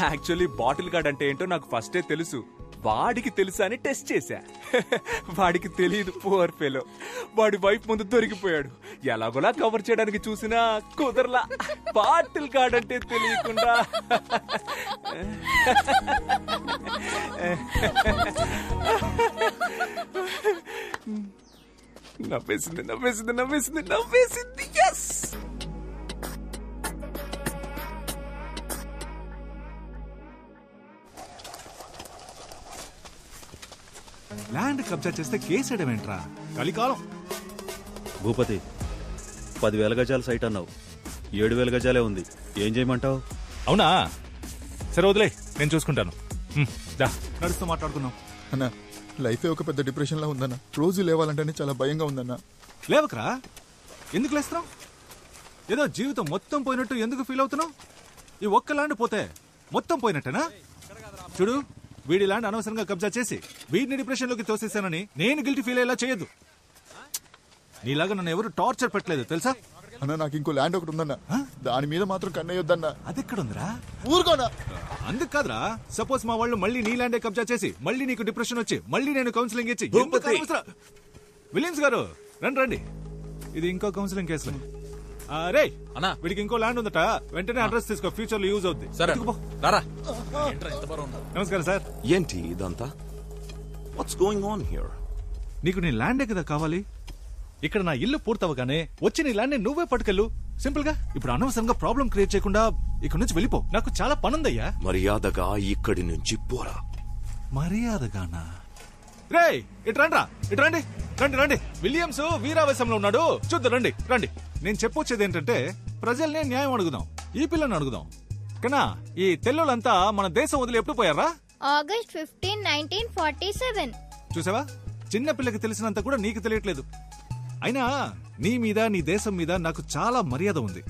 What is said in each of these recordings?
Actually bottle gourd అంటే ఏంటో నాకు ఫస్టే తెలుసు. వాడికి తెలుసా అని టెస్ట్ చేశా. వాడికి తెలియదు, పువర్ ఫెలో. వాడి వైఫ్ ముందు దొరికిపోయాడు. ఎలాగోలా కవర్ చేయడానికి చూసినా కుదరలా. బాటిల్ గార్డ్ అంటే తెలియకుండా. నవ్వేసింది నవ్వేసింది నవ్వేసింది నవ్వేసింది. ఎస్. ల్యాండ్ కబ్జా చేస్తే కేసేయడం ఏంట్రా? కలికాలం. భూపతి 10,000 గజాల సైట్ అన్నావు, 7,000 గజాలే ఉంది. ఏం చేయమంటావు? అవునా, సరే వదిలే, నేను చూసుకుంటాను. నడుస్తూ మాట్లాడుకున్నాం. అన్న, లైఫే ఒక పెద్ద డిప్రెషన్ లా ఉందన్న. రోజు లేవాలంటేనే చాలా భయంగా ఉందన్న. లేవకరా, ఎందుకు లేస్తున్నావు? ఏదో జీవితం మొత్తం పోయినట్టు ఎందుకు ఫీల్ అవుతున్నావు? ఈ ఒక్క ల్యాండ్ పోతే మొత్తం పోయినట్టేనా? చూడు, వీడి ల్యాండ్ అనవసరంగా కబ్జా చేసి వీడిని డిప్రెషన్ లోకి తోసేసానని నేను గిల్టీ ఫీల్ అయ్యేలా చేయొద్దు. నీలాగా నన్ను ఎవరు టార్చర్ పెట్టలేదు తెలుసా? అన్న, నాకు ఇంకో ల్యాండ్ ఒకటి ఉందన్న, దాని మీద మాత్రం కన్నయ్యొద్దన్న. అది ఎక్కడుందిరా? ఊరుకోనా. అందుకు కాదురా, సపోజ్ మా వాళ్ళు మళ్ళీ నీ ల్యాండే కబ్జా చేసి మళ్ళీ నీకు డిప్రెషన్ వచ్చి మళ్ళీ నేను కౌన్సిలింగ్ ఇచ్చి. విలియమ్స్ గారు రండి రండి, ఇది ఇంకో కౌన్సిలింగ్ కేసు. రే అన్నా, వీడికి ఇంకో ల్యాండ్ ఉందట, వెంటనే అడ్రస్ తీసుకో, ఫ్యూచర్ లో యూజ్ అవుద్ది. నమస్కారం సార్. ఏంటి ఇదంతా? What's going on here? నీకు నీ ల్యాండే కదా కావాలి. ఇక్కడ నా ఇల్లు పూర్తవగానే వచ్చి నీ ల్యాండ్ నువ్వే పట్టుకెళ్ళు, సింపుల్ గా. ఇప్పుడు అనవసరంగా ప్రాబ్లం క్రియేట్ చేయకుండా ఇక్కడ నుంచి వెళ్ళిపో, నాకు చాలా పనుందయ్యా. మర్యాదగా ఇక్కడి నుంచి పోరా. మర్యాదగానా? రే ఇటు రండి, ఇటు రండి, రండి రండి. విలియమ్స్ వీరావేశంలో ఉన్నాడు, చూద్దాం రండి రండి. నేను చెప్పొచ్చేది ఏంటంటే, ప్రజల్నే న్యాయం అడుగుదాం, ఈ పిల్లని అడుగుదాం. కన్నా ఈ తెల్లులంతా మన దేశం వదిలి ఎప్పుడు పోయారా? ఆగస్ట్ 15, 1947. చూసావా, చిన్న పిల్లకి తెలిసినంత కూడా నీకు తెలియట్లేదు. అయినా నీ మీద, నీ దేశం మీద నాకు చాలా మర్యాద ఉంది.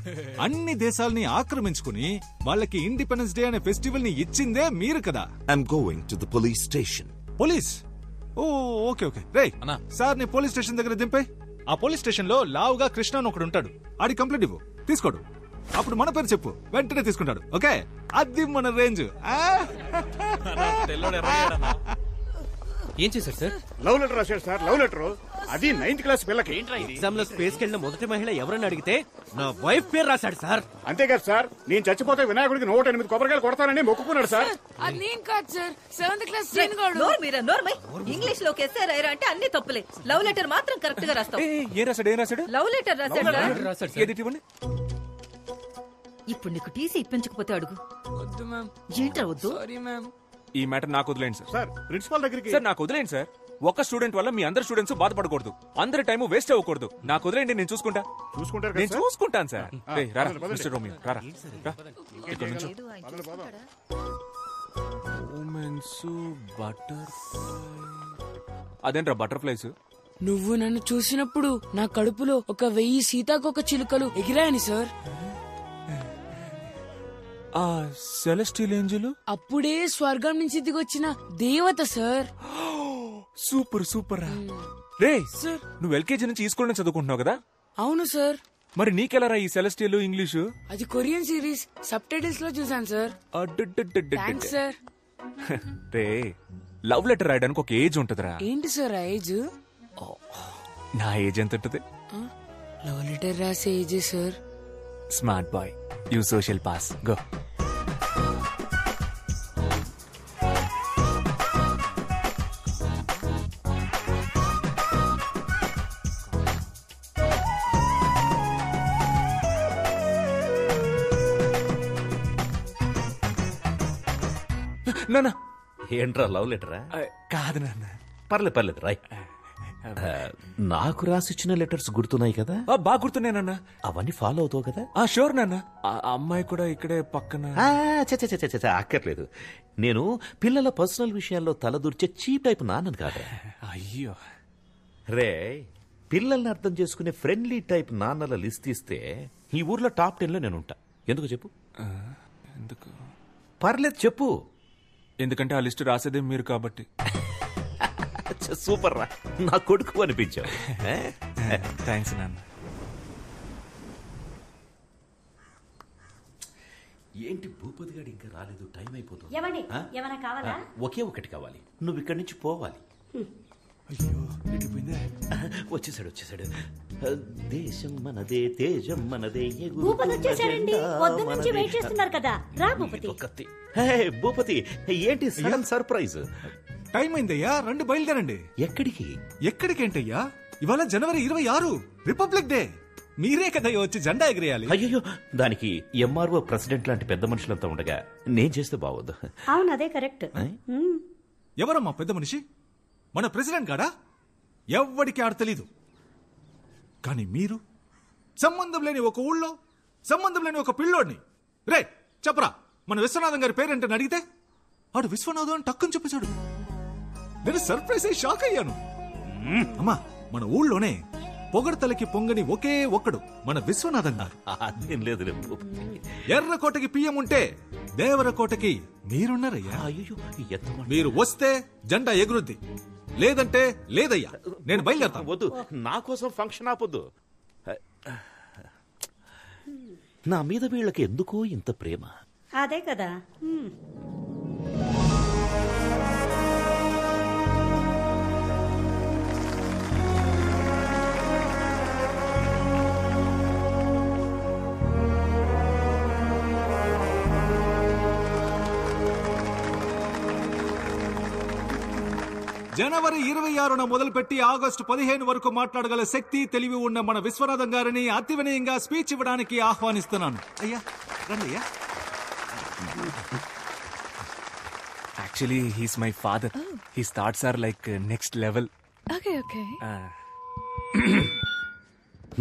అన్ని దేశాలని ఆక్రమించుకుని వాళ్ళకి ఇండిపెండెన్స్ డే అనే ఫెస్టివల్ ని ఇచ్చిందే మీరు కదా. I'm going to the police station. Police? Oh okay okay. రే సార్, నీ పోలీస్ స్టేషన్ దగ్గర దింపే. ఆ పోలీస్ స్టేషన్ లో లావుగా కృష్ణ అని ఒకడు ఉంటాడు, ఆడి కంప్లైంట్ ఇవ్వు, తీసుకోడు. అప్పుడు మన పేరు చెప్పు, వెంటనే తీసుకుంటాడు. ఓకే, అది మన రేంజ్. ఏం చేశారు సార్? లవ్ లెటర్ రాశాడు సార్, లవ్ లెటర్. అది 9th క్లాస్ పిల్లకి. ఎగ్జామ్ లో స్పేస్ కెళ్ళిన మొదటి మహిళ ఎవరని అడిగితే నా వైఫ్ పేరు రాశాడు సార్. అంతేకాదు సార్, నేను చచ్చిపోతే వినాయకుడికి 108 కొబ్బరికాయలు కొడతానని మొక్కుకున్నాడు సార్. అది నేను కాదు సార్, 7th క్లాస్ ఇంగ్లీష్ లోకి ఎస్ఆర్ఐరా అంటే అన్ని తప్పులే. లవ్ లెటర్ మాత్రం కరెక్ట్ గా రాస్తాం. ఏం రాశాడు? ఏం రాశాడు? లవ్ లెటర్ రాశాడు. ఇప్పుడు నీకు టీసీ ఇప్పించకపోతే అడుగు. వద్దు మ్యామ్. ఏంట్రా వద్దు? Sorry ma'am. ఈ మ్యాటర్ నాకు వదిలేండి సార్. సార్, ప్రిన్సిపాల్ దగ్గరికి. సార్ నాకు వదిలేండి సార్. ఒక స్టూడెంట్ వల్ల మీ అందరు స్టూడెంట్స్ బాధపడకూడదు, అందరి టైం వేస్ట్ అవ్వకూడదు. నాకు వదిలేండి, నేను చూసుకుంటా. చూసుకుంటారు, నేను చూసుకుంటాను సార్. మిస్టర్ రోమియో రారా. అదేంట్రా బటర్ఫ్లైస్? నువ్వు నన్ను చూసినప్పుడు నా కడుపులో 1000 సీతాకోక చిలుకలు ఎగిరాయని సార్. ఆ సెలెస్టియల్ ఏంజెల్ అప్పుడే స్వర్గం నుంచి దిగొచ్చిన దేవత సార్. Super super. రే సార్, నువ్వు ఎల్కేజీ నుంచి ఈ స్కూల్ చదువుకుంటున్నావు కదా? అవును సార్. మరి నీకెలా ఈ సెలెస్టియల్ ఇంగ్లీషు? అది కొరియన్ సిరీస్ సబ్ టైటిల్స్ లో చూసాను సార్. Thanks sir. రే, లవ్ లెటర్ రాయడానికి ఒక ఏజ్ ఉంటదిరా. ఏంటి సార్ ఆ ఏజ్? నా ఏజ్ ఎంత ఉంటది? లవ్ లెటర్ రాసే age sir. Smart boy, you social pass, go. నాన్న. ఏంట్రా లవ్ లెటరా? కాదు నాన్న. పర్లేదు పర్లేదు రాయ్. నాకు రాసిచ్చిన లెటర్స్ గుర్తున్నాయి కదా? బాగా గుర్తున్నానన్నా. అవన్నీ ఫాలో అవుతావు కదా? షూర్ నాన్న. అమ్మాయి కూడా ఇక్కడే పక్కన. అక్కర్లేదు, నేను పిల్లల పర్సనల్ విషయాల్లో తలదూర్చే చీప్ టైప్ నాన్నను కాదు. అయ్యో రే, పిల్లల్ని అర్థం చేసుకునే ఫ్రెండ్లీ టైప్ నాన్నల లిస్ట్ ఇస్తే ఈ ఊర్లో టాప్ 10 లో నేను ఉంటా. ఎందుకు చెప్పు? ఎందుకు? పర్లేదు చెప్పు. ఎందుకంటే ఆ లిస్టు రాసేదే మీరు కాబట్టి. సూపర్ రా, నా కొడుకు అనిపించావు. థ్యాంక్స్ నాన్న. ఏంటి భూపతి గారు ఇంకా రాలేదు? టైం అయిపోతుంది. ఏమండి ఏమైనా కావాలా? ఒకే ఒకటి కావాలి. నువ్వు ఇక్కడి నుంచి పోవాలి. వచ్చేసాడు. దేశం మనదే, తేజం మనదే. భూపతి వచ్చేసారండి. పొద్దు నుంచి వెయిట్ చేస్తున్నారు కదా. రా భూపతి. భూపతి, ఏంటి సడన్ సర్ప్రైజ్? టైం అయిందయ్యా, రండి బయలుదేరండి. ఎక్కడికి? ఎక్కడికేంటయ్యా? ఇవాళ జనవరి 26 రిపబ్లిక్ డే. మీరే కదయ్యా వచ్చి జెండా ఎగిరేయాలి. అయ్యో, దానికి ఎంఆర్ఓ ప్రెసిడెంట్ లాంటి పెద్ద మనుషులంతా ఉండగా నేను చేస్తే బాగోదు. అవును, అదే కరెక్ట్. ఎవరమ్మా పెద్ద మనిషి? మన ప్రెసిడెంట్ గాడా? ఎవ్వడికి ఆడ తెలీదు. కానీ మీరు సంబంధం లేని ఒక ఊళ్ళో సంబంధం లేని ఒక పిల్లోడిని రే చెప్పరా మన విశ్వనాథం గారి పేరేంటని అడిగితే ఆడు విశ్వనాథం అని టక్కుని చెప్పేశాడు. నేను సర్ప్రైజ్ అయ్యి షాక్ అయ్యాను. అమ్మా, మన ఊళ్ళోనే పొగడతలకి పొంగని ఒకే ఒక్కడు మన విశ్వనాథం గారు. అదేం లేదు. ఎర్రకోటకి పియ్యం ఉంటే దేవరకోటకి మీరున్నారయ్యా. అయ్యో, మీరు వస్తే జెండా ఎగురుద్ది, లేదంటే లేదయ్యా. నేను బయలుదేరతాను. వద్దు, నా కోసం ఫంక్షన్ ఆపొద్దు. నా మీద వీళ్ళకి ఎందుకో ఇంత ప్రేమ. అదే కదా. జనవరి 26న మొదలుపెట్టి ఆగస్టు 15 వరకు మాట్లాడగల శక్తి, తెలివి ఉన్న మన విశ్వనాథం గారిని అతి వినయంగా స్పీచ్ ఇవ్వడానికి ఆహ్వానిస్తున్నాను. అయ్యా రండి అయ్యా. Actually he's my father. His thoughts are like next level. Okay.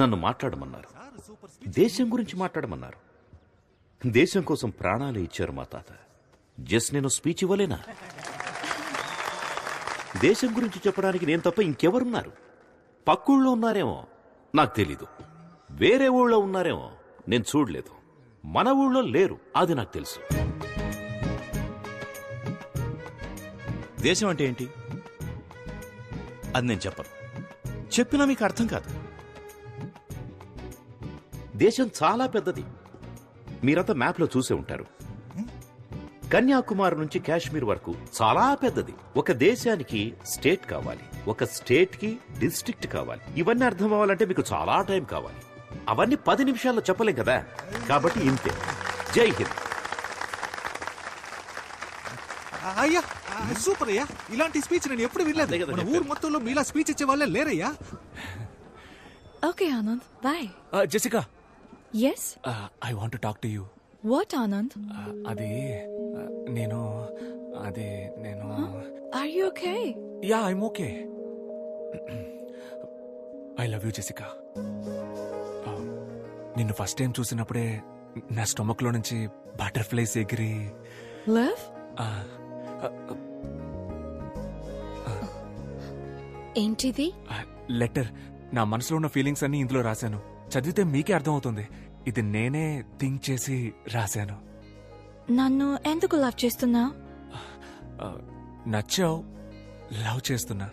నన్ను మాట్లాడమన్నారు, దేశం గురించి మాట్లాడమన్నారు. దేశం కోసం ప్రాణాలు ఇచ్చారు మా తాత. జస్ట్ నేను స్పీచ్ ఇవ్వలేనా? దేశం గురించి చెప్పడానికి నేను తప్ప ఇంకెవరున్నారు? పక్కూళ్ళో ఉన్నారేమో, నాకు తెలీదు. వేరే ఊళ్ళో ఉన్నారేమో, నేను చూడలేదు. మన ఊళ్ళో లేరు, అది నాకు తెలుసు. దేశం అంటే ఏంటి అది నేను చెప్పను. చెప్పినా మీకు అర్థం కాదు. దేశం చాలా పెద్దది. మీరంతా మ్యాప్లో చూసే ఉంటారు. కన్యాకుమారి నుంచి కాశ్మీర్ వరకు చాలా పెద్దది. ఒక దేశానికి స్టేట్ కావాలి, ఒక స్టేట్ కి డిస్ట్రిక్ట్ కావాలి. ఇవన్నీ అర్థం అవ్వాలంటే మీకు చాలా టైం కావాలి. అవన్నీ 10 నిమిషాల్లో చెప్పలేం కదా. కాబట్టి ఇంతే. జై హింద్. అయ్యా సూపర్ అయ్యా. ఇలాంటి స్పీచ్ నేను ఎప్పుడు వినలేదు. మన ఊరు మొత్తంలో మీలా స్పీచ్ ఇచ్చే వాళ్ళే లేరయ్యా. Okay Anand, bye. Jessica, yes, I want to talk to you. What Anand? అది నేను are you okay? Yeah, I'm okay. I love you Jessica. నిన్ను ఫస్ట్ టైం చూసినప్పుడే నా స్టొమక్ లో నుంచి బటర్ఫ్లైస్ ఎగిరి. లవ్? ఏంటిది? లెటర్. నా మనసులో ఉన్న ఫీలింగ్స్ అన్ని ఇందులో రాశాను. చదివితే మీకే అర్థమవుతుంది. ఇది నేనే థింక్ చేసి రాశాను. నన్ను ఎందుకు లవ్ చేస్తున్నా? నచ్చావు, లవ్ చేస్తున్నా.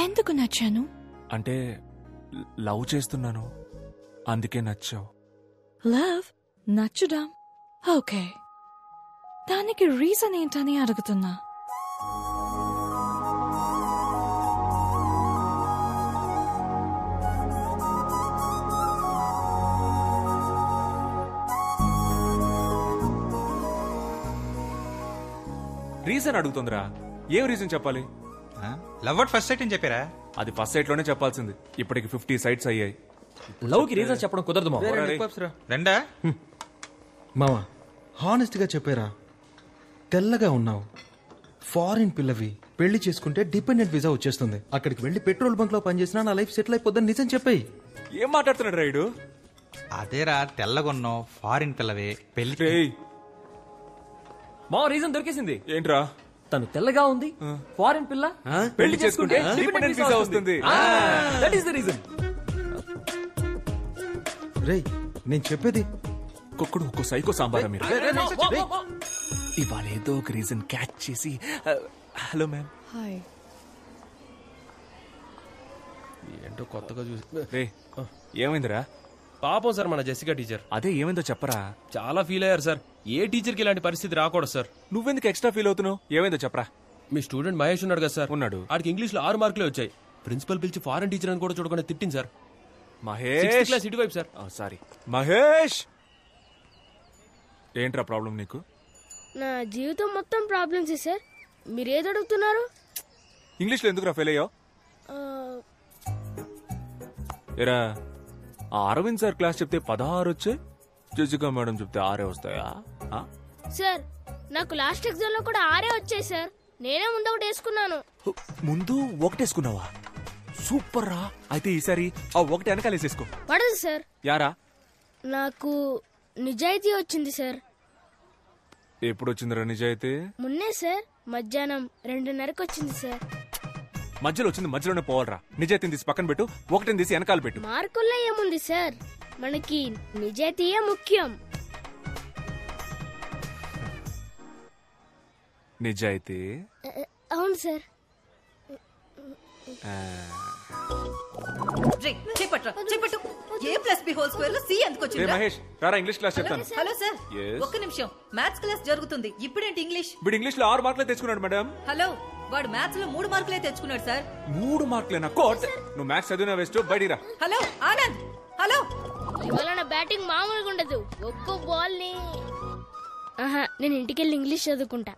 ఎందుకు నచ్చాను? అంటే లవ్ చేస్తున్నాను, అందుకే నచ్చావు. లవ్ నచ్చుడా? ఓకే, దానికి రీజన్ ఏంటని అడుగుతున్నా. రీజన్ అడుగుతుందిరా. ఏం రీజన్ చెప్పాలి? లవ్ అట్ ఫస్ట్ సైట్ అని చెప్పారా? అది ఫస్ట్ సైట్ లోనే చెప్పాల్సింది. ఇప్పటికి 50 సైట్స్ అయ్యాయి. లవ్ కి రీజన్ చెప్పడం కుదరదు మా. రెండా మావా, హానెస్ట్ గా చెప్పారా? తెల్లగా ఉన్నావు, ఫారిన్ పిల్లవి, పెళ్లి చేసుకుంటే డిపెండెంట్ వీసా వచ్చేస్తుంది. అక్కడికి వెళ్లి పెట్రోల్ బంక్ లో పనిచేసినా నా లైఫ్ సెటిల్ అయిపోద్దని నిజం చెప్పాయి. ఏం మాట్లాడుతున్నాడు రైడు? అదేరా, తెల్లగొన్నావు, ఫారిన్ పిల్లవే, పెళ్లి. మా రీజన్ దొరికేసింది. ఏంట్రా? తను తెల్లగా ఉంది, ఫారిన్ పిల్ల, పెళ్లి చేసుకుంటే డిపెండెంట్ వీసా వస్తుంది. That is the reason. రేయ్, నేను చెప్పేది. కుక్కుడు ఒక్కో సైకో సాంబారా మీరు? ఇవాళ ఏదో ఒక రీజన్ క్యాచ్ చేసి. Hello ma'am. హాయ్. ఏంటో కొత్తగా చూసి. రే, ఏమైందిరా? పాపం సార్ మన జెసికా టీచర్. అదే ఏమైందో చెప్పరా. చాలా ఫీల్ అయ్యారు సార్. ఏ టీచర్కి ఇలాంటి పరిస్థితి రాకూడదు సార్. నువ్వెందుకు ఎక్స్ట్రా ఫీల్ అవుతున్నావు? ఏమైందో చెప్పరా. మీ స్టూడెంట్ మహేష్ ఉన్నాడు కదా సార్, ఉన్నాడు. ఆడికి ఇంగ్లీష్లో 6 మార్కులే వచ్చాయి. ప్రిన్సిపల్ పిలిచి ఫారెన్ టీచర్ అని కూడా చూడకుండా తిట్టింది సార్. మహేష్ క్లాస్ ఇటువైపు సార్. సారీ మహేష్, ఏంట్రా ప్రాబ్లం నీకు? నా జీవితం మొత్తం ప్రాబ్లమ్స్ సార్. మీరు ఏది అడుగుతున్నారు? ఇంగ్లీష్లో ఎందుకురా ఫెయిల్ అయ్యావు? ఏరా, అరవింద్ సార్ క్లాస్ చెప్తే 16 వచ్చాయి, జెసికా మేడం చెప్తే 6 వస్తాయా? సార్ నాకు లాస్ట్ ఎగ్జామ్ లో కూడా 6 వచ్చాయి సార్. నేనే ముందు ఒకటి వేసుకున్నాను. ముందు ఒకటేసుకున్నావా? సూపర్ రా. అయితే ఈసారి ఆ ఒకటి వెనకాలేసేసుకో. పడదు సార్. యారా? నాకు నిజాయితీ వచ్చింది సార్. ఎప్పుడు వచ్చిందిరా నిజాయితీ? మొన్నే సార్, మధ్యాహ్నం 2:30కి వచ్చింది సార్. మధ్యలో వచ్చింది మధ్యలోనే పోవాలరా. నిజాయితీని తీసి పక్కన పెట్టు, ఒకటిని తీసి వెనకాల పెట్టు. మార్కుల్లో ఏముంది సార్, మనకి నిజాయితీయే ముఖ్యం. నిజాయితీ? అవును సార్. మహేష్ రారా, ఇంగ్లీష్ క్లాస్ చెప్తాను. Hello sir, Yes. ఒక్క నిమిషం. మ్యాథ్స్ క్లాస్ జరుగుతుంది. ఇప్పుడేంటి ఇంగ్లీష్? వీడు ఇంగ్లీష్ లో 6 మార్కులే తెచ్చుకున్నాడు మేడం. హలో, వాడు మ్యాథ్స్ లో 3 మార్కులే తెచ్చుకున్నాడు సార్. 3 మార్కులేనా? కోట్, నువ్వు మ్యాథ్స్ చదివినా వేస్ట్, బయటిరా. Hello Anand, hello. ఇవాళ నా బ్యాటింగ్ మామూలుగా ఉండదు. ఒక్కో బాల్ ని నేను ఇంటికెళ్ళి ఇంగ్లీష్ చదువుకుంటా.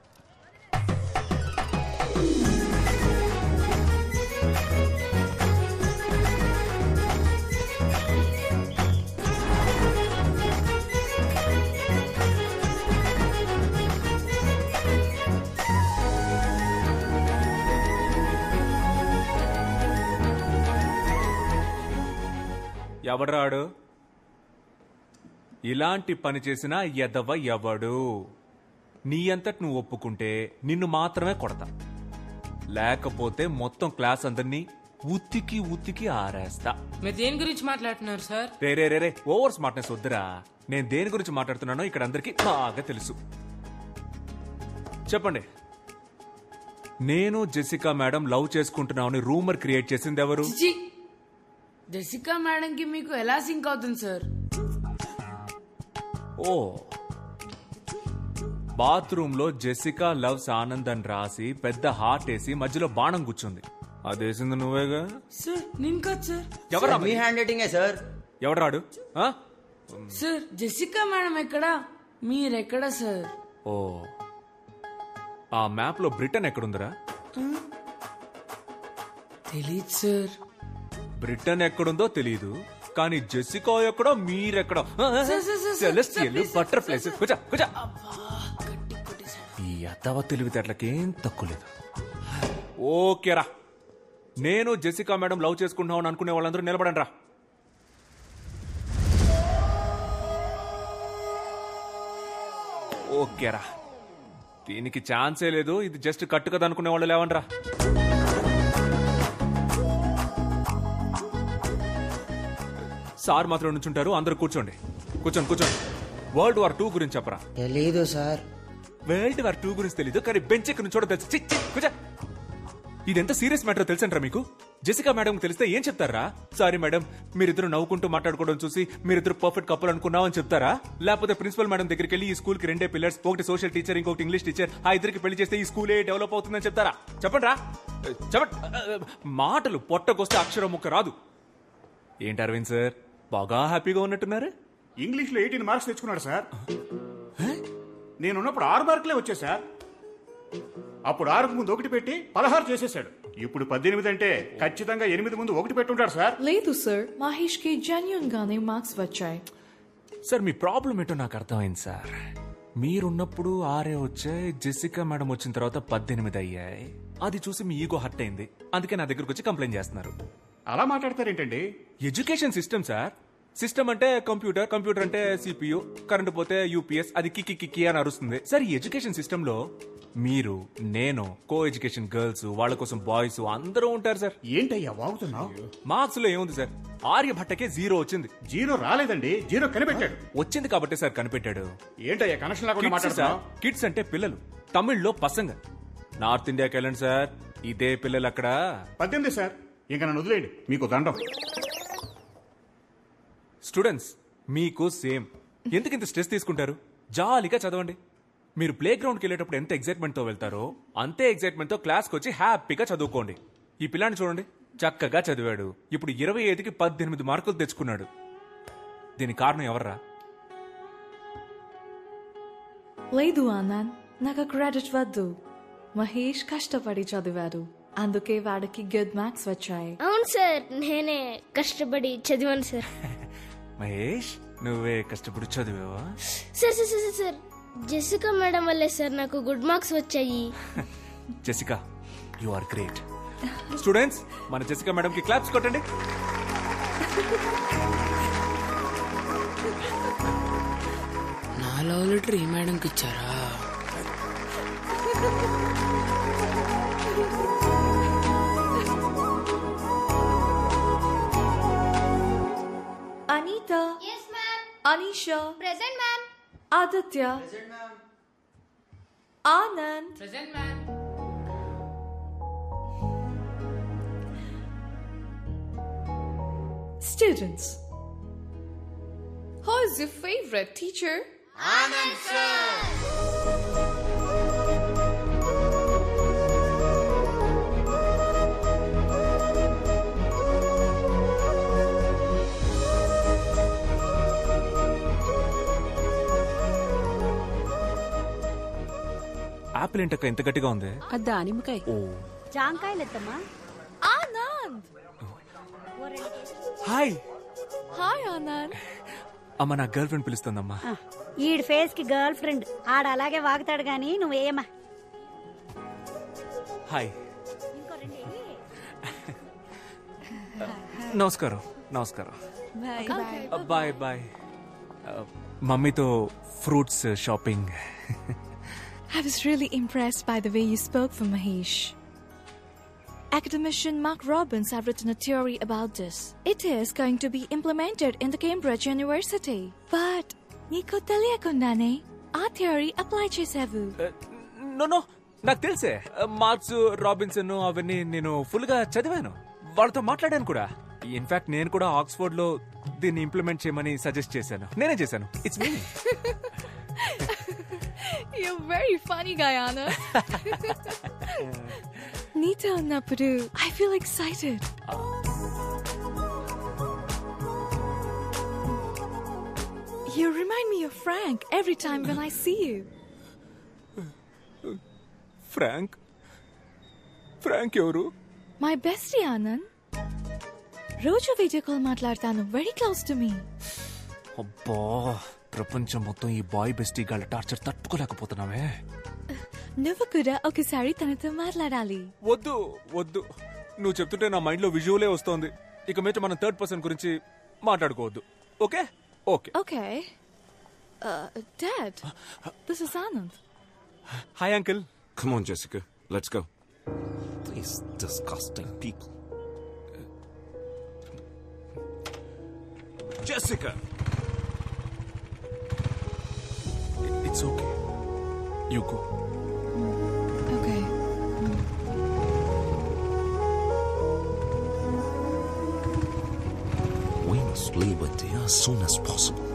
ఎవడ్రాడు? ఇలాంటి పని చేసిన ఎదవ ఎవడు? నీ అంతటి నువ్వు ఒప్పుకుంటే నిన్ను మాత్రమే కొడతా, లేకపోతే మొత్తం క్లాస్ అందరినీ ఉత్తికి ఉత్తికి ఆరేస్తా. మీరు దేని గురించి మాట్లాడుతున్నారు సార్? రే ఓవర్ స్మార్ట్నెస్ వద్దురా. నేను దేని గురించి మాట్లాడుతున్నానో ఇక్కడ అందరికీ బాగా తెలుసు. చెప్పండి, నేను జెసికా మేడం లవ్ చేసుకుంటున్నామని రూమర్ క్రియేట్ చేసింది ఎవరు? జెసికా మేడం కి మీకు ఎలా సింక్ అవుతుంది సార్? ఓ, బాత్రూమ్ లో జెసికా లవ్స్ ఆనంద్ అని రాసి పెద్ద హార్ట్ వేసి మధ్యలో బాణం కూర్చుంది. అదేసింది నువ్వేగా? సార్ నేను కాదు సార్. ఎవరా? మీ హ్యాండ్ రైటింగే సార్. ఎవరాడు? సార్ జెసికా మేడం ఎక్కడా, మీరెక్కడా సార్? ఓ, ఆ మ్యాప్ లో బ్రిటన్ ఎక్కడుందిరా? తెలీదు సార్. బ్రిటన్ ఎక్కడుందో తెలీదు, కానీ జెసికా ఎక్కడో మీరెక్కడో. Celestial butterflies. ఈ అత్తవ తెలివితేటలకేం తక్కువ లేదు. ఓకేరా, నేను జెసికా మేడం లవ్ చేసుకుంటున్నామని అనుకునే వాళ్ళందరూ నిలబడండి రా. ఓకేరా, దీనికి ఛాన్సే లేదు. ఇది జస్ట్ కట్టు కదా అనుకునే వాళ్ళు లేవండ్రా. సార్ మాత్రం నుంచుంటారు, అందరూ కూర్చోండి. కూర్చోండి. వరల్డ్ వార్ 2 గురించి చెప్పరా? తెలీదు సార్. వరల్డ్ వార్ 2 గురించి తెలీదు, కానీ బెంచ్ ఎక్కడి నుంచో తెలుసు. కూర్చో. ఇదెంత సీరియస్ మ్యాటర్ తెలుసంటారా మీకు? జెసికా మేడం తెలిస్తే ఏం చెప్తారా? సారీ మేడం, మీరిద్దరు నవ్వుకుంటూ మాట్లాడుకోవడం చూసి మీరిద్దరు పర్ఫెక్ట్ కపుల్ అనుకున్నామని చెప్తారా? లేకపోతే ప్రిన్సిపల్ మేడం దగ్గరికి వెళ్ళి ఈ స్కూల్ కి 2 పిల్లర్స్, ఒకటి సోషల్ టీచర్, ఇంకొకటి ఇంగ్లీష్ టీచర్, ఆ ఇద్దరికి పెళ్లి చేస్తే ఈ స్కూలే డెవలప్ అవుతుందని చెప్తారా? చెప్పండి రా, చెప్పండి. మాటలు పొట్టకొస్తే అక్షరం ముక్క రాదు. ఏంటి అరవింద్ సార్, బాగా హ్యాపీగా ఉన్నట్టున్నారు? ఇంగ్లీష్ లో 18 మార్క్స్ తెచ్చుకున్నాడు సార్. నేనున్నప్పుడు 6 మార్కులే వచ్చాయి సార్. అప్పుడు 6కు ముందు 1 పెట్టి 16 చేసేసాడు. ఇప్పుడు 18 అంటే ఖచ్చితంగా 8 ముందు 1 పెట్టుంటాడు సార్. లేదు సార్, మహేష్ కి జెన్యూన్ గానే మార్క్స్ వచ్చాయి. సార్ మీ ప్రాబ్లం ఏంటో నాకు అర్థమైంది సార్. మీరున్నప్పుడు 6 వచ్చాయి, జెసికా మేడం వచ్చిన తర్వాత 18 అయ్యాయి. అది చూసి మీ ఈగో హర్ట్ అయింది, అందుకే నా దగ్గరకు వచ్చి కంప్లైంట్ చేస్తున్నారు. అలా మాట్లాడతారేంటండి? Education system sir. సిస్టమ్ అంటే కంప్యూటర్, కంప్యూటర్ అంటే సిపియు, కరెంట్ పోతే యూపీఎస్, అది కిక్కి అని అరుస్తుంది సార్. ఈ ఎడ్యుకేషన్ సిస్టమ్ లో మీరు, నేను, కో ఎడ్యుకేషన్ గర్ల్స్, వాళ్ళ కోసం బాయ్స్ అందరూ ఉంటారు సార్. ఏంటయ్యా వాగుతున్నావు? మార్క్స్ లో ఏముంది సార్? ఆర్యభట్టకే 0 వచ్చింది. 0 రాలేదండి, 0 కనిపెట్టాడు. వచ్చింది కాబట్టి సార్ కనిపెట్టాడు. ఏంటయ్యా కనెక్షన్ లేకుండా మాట్లాడుతున్నావు? కిడ్స్ అంటే పిల్లలు, తమిళ్లో పసంగ. నార్త్ ఇండియాకి వెళ్ళండి సార్, ఇదే పిల్లలు అక్కడ. 18 సార్, ఇంకా నన్ను వదిలేయండి, మీకు దండం. స్టూడెంట్స్ మీకు సేమ్. ఎందుకు ఇంత స్ట్రెస్ తీసుకుంటారు? జాలీగా చదవండి. మీరు ప్లే గ్రౌండ్కి వెళ్ళేటప్పుడు ఎంత ఎగ్జైట్మెంట్తో వెళ్తారో అంతే ఎగ్జైట్మెంట్తో క్లాస్కి వచ్చి హ్యాపీగా చదువుకోండి. ఈ పిల్లాన్ని చూడండి, చక్కగా చదివాడు. ఇప్పుడు 25కి 18 మార్కులు తెచ్చుకున్నాడు. దీనికి కారణం ఎవర్రా? లేదు ఆనంద్, నాకు క్రెడిట్ వద్దు. మహేష్ కష్టపడి చదివాడు, అందుకే వాడికి గుడ్ మార్క్స్ వచ్చాయి. అవును సార్, నేనే కష్టపడి చదివాను సార్. మహేష్, నువ్వే కష్టపడి చదివావా? Sir sir sir sir Jessica madam వల్లే సార్ నాకు గుడ్ మార్క్స్ వచ్చాయి. Jessica, you are great. Students, మన జెసికా మేడం కి క్లాప్స్ కొట్టండి. నా లవ్ లెటర్ ఈ మేడంకి ఇచ్చారా? Anita. Yes, ma'am. Anisha. Present, ma'am. Aditya. Present, ma'am. Anand. Present, ma'am. Students. Who is your favorite teacher? Anand sir. Apple ఏంటక్క ఇంత గట్టిగా ఉంది? దానిమ్మకాయ. ఓ, జాంకాయలెత్తమ్మా. Anand. హాయ్. Hi, Anand. అమ్మ, నా గర్ల్ ఫ్రెండ్ పిలుస్తుందమ్మా. ఈడి ఫేస్ కి గర్ల్ ఫ్రెండ్ ఆడ అలాగే వాగుతాడు గాని నువ్వేమా. హాయ్. నమస్కారం. నమస్కారం. Bye bye. మమ్మీతో fruits shopping. I was really impressed by the way you spoke for Mahesh. Academician Mark Robbins have written a theory about this. It is going to be implemented in the Cambridge University. But నీకు తెలియకుండానే ఆ theory apply చేసావు. No, నాకు తెలుసే. Marks, Robinson అవన్నీ నేను full గా చదివాను. వాళ్ళతో మాట్లాడాను కూడా. ఇన్ఫాక్ట్ నేను కూడా ఆక్స్ఫోర్డ్ లో దీన్ని ఇంప్లిమెంట్ చేయమని సజెస్ట్ చేశాను. నేనే చేశాను. It's me. You're very funny, Guyana. నీతో ఉన్నప్పుడు I feel excited. You remind me of Frank every time when I see you. Frank? Frank ఎవరు? My bestie, Anand. రోజు వీడియో కాల్ మాట్లాడతాను. Very close to me. అబ్బా, ప్రపంచం మొత్తం ఈ boy bestie గాళ్ళ టార్చర్ తట్టుకోలేకపోతున్నావే. నువ్వు కూడా ఒకసారి తనతో మాట్లాడాలి. వద్దు వద్దు, నువ్వు చెప్తుంటే నా మైండ్ లో విజువలే వస్తోంది. ఇక మీద మనం థర్డ్ పర్సన్ గురించి మాట్లాడుకోవద్దు. Okay okay okay. Dad, this is Anand. Hi uncle. Come on, Jessica. Let's go. These disgusting people. Jessica! It's okay. You go. Okay. We must leave it there as soon as possible.